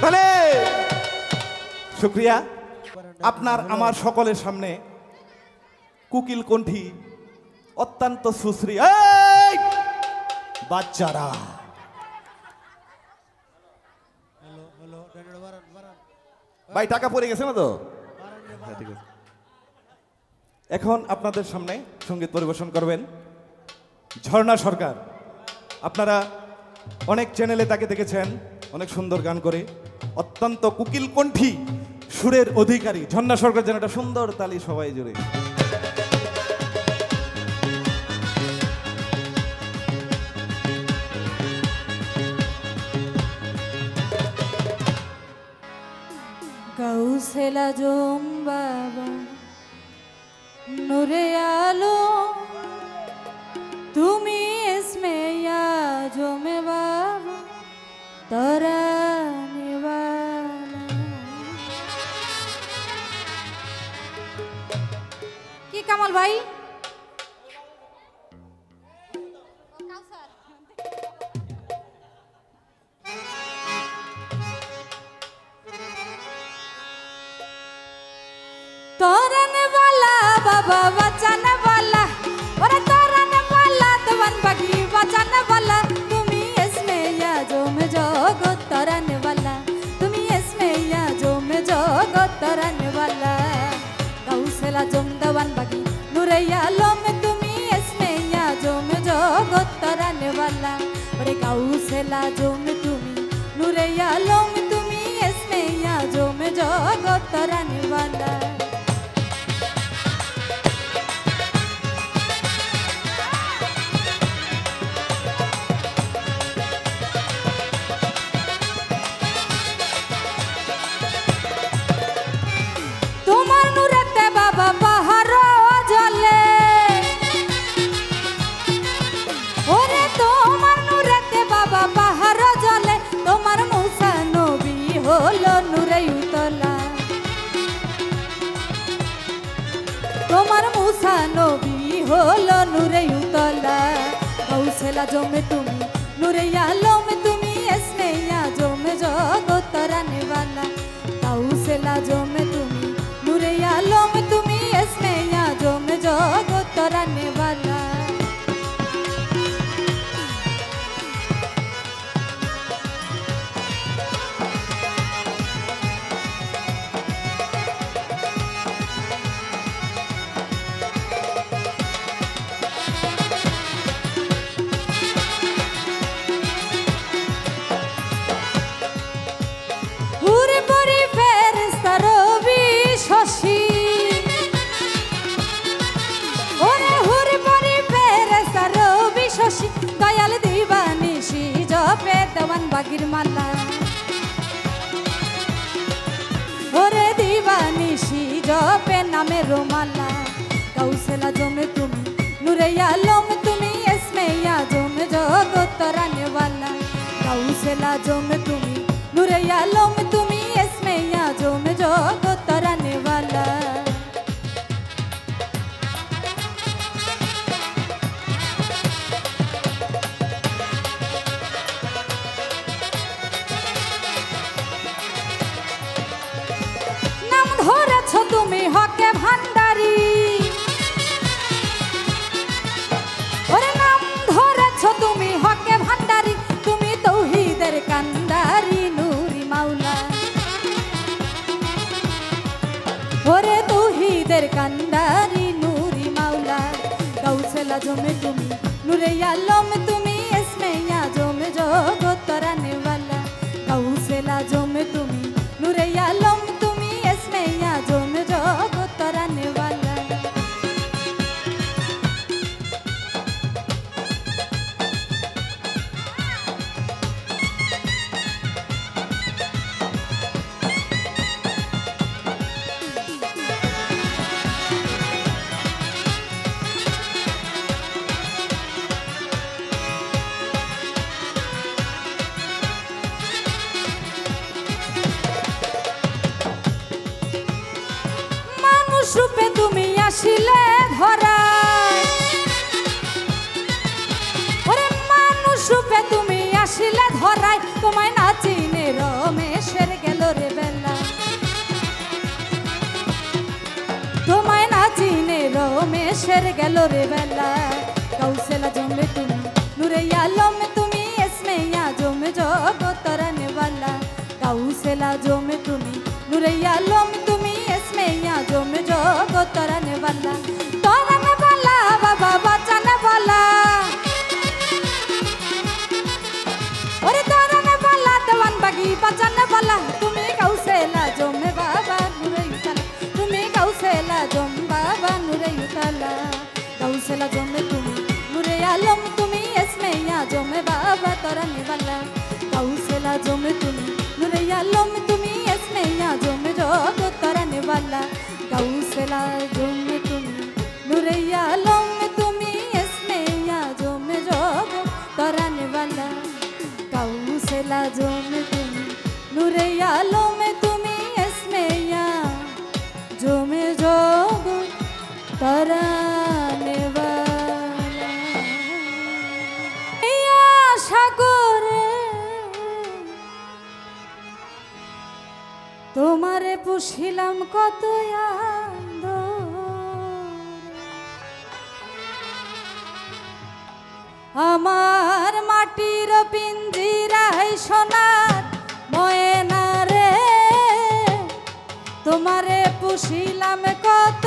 মানে শুক্রিয়া আপনার আমার সকলের সামনে কুকিল কণ্ঠী অত্যন্ত সুশ্রী এই বাচ্চারা ভাই টাকা পড়ে গেছে না তো হ্যাঁ, ঠিক আছে। এখন আপনাদের সামনে সঙ্গীত পরিবেশন করবেন ঝর্ণা সরকার। আপনারা অনেক চ্যানেলে তাকে দেখেছেন, অনেক সুন্দর গান করে, অত্যন্ত কুকিল কণ্ঠী সুরের অধিকারী ঝর্ণা সরকার যেন একটা সুন্দর তালি সবাই জুড়ে। গাউসেলা জম বাবা নূরে আলো তুমি इसमें या जो में बाबा तराने वाला কি কামাল ভাই तोरने वाला बाबा बचाने वाला और तोरने वाला दवन बगी बचाने वाला तुम्ही इसमें या जो में जोगो तोरने वाला तुम्ही इसमें या जो में जोगो तोरने वाला गाउसेला जोम दवन बगी नुरैया लो में तुम्ही इसमें या जो में जोगो तोरने वाला और गाउसेला जो में तुम्ही नुरैया लो में तुम्ही इसमें या जो में जोगो तोरने वाला তোমার মুসা নবী হলো নূরে উতলা গাউসেলা জমে তুমি নূরে আলমে তুমি इसमें या जो में জগৎ তরানে वाला গাউসেলা জমে তুমি নূরে আলমে তুমি इसमें या जो में জগৎ তরানে वाला দয়াল দিবানিশি জপে দেওয়ান বাগির মালা ওরে দিবানিশি জপে নামে রোমালা গাউসেলা জমে তুমি নূরে আলম তুমি इसमें या जो में জগৎ তরানে वाला গাউসেলা জমে তুমি নূরে আলম তুমি इसमें या जो में জগৎ তরানে वाला তুমি হকে ভান্ডারি ওরে নাম ধরেছ তুমি হকে ভান্ডারি তুমি তৌহিদের কান্ডারি নূরি মাওলা ওরে তৌহিদের কান্ডারি নূরি মাওলা গাউসেলা জমে তুমি নূরে আলম তুমি इसमें या जो में জগৎ তরানে वाला গাউসেলা জমে তুমি নূরে আলম তুমি इसमें या जो में জগৎ তরানে वाला হাইরে গেল রে বেলা গাউসেলা জমে তুমি নূরে আলম তুমি এসমে জমে জগতরানে वाला গাউসেলা জমে তুমি নূরে আলম তুমি এসমে জমে জগতরানে वाला তরানে वाला বাবা বাঁচানে वाला ওরে তরানে वाला দেওয়ান বাগি বাঁচানে वाला তুমি গাউসেলা জমে বাবা নূরে উতালা তুমি গাউসেলা জম বাবা নূরে উতালা গাউসেলা জমে তুমি নূরে আলম তুমি এসমে জমে বাবা তরানে वाला গাউসেলা জমে তুমি নূরে আলম তুমি এসমে জমে জগতরানে वाला গাউসেলা জমে তুমি নূরে আলম তুমি এসমে জমে জগতরানে वाला গাউসেলা জমে তুমি নূরে আলম তুমি এসমে জমে জগতরানে वाला সাগরে তোমারে পুষিলাম কত আমার মাটির পিঞ্জিরাই সোনার ময়না রে তোমারে পুষিলাম কত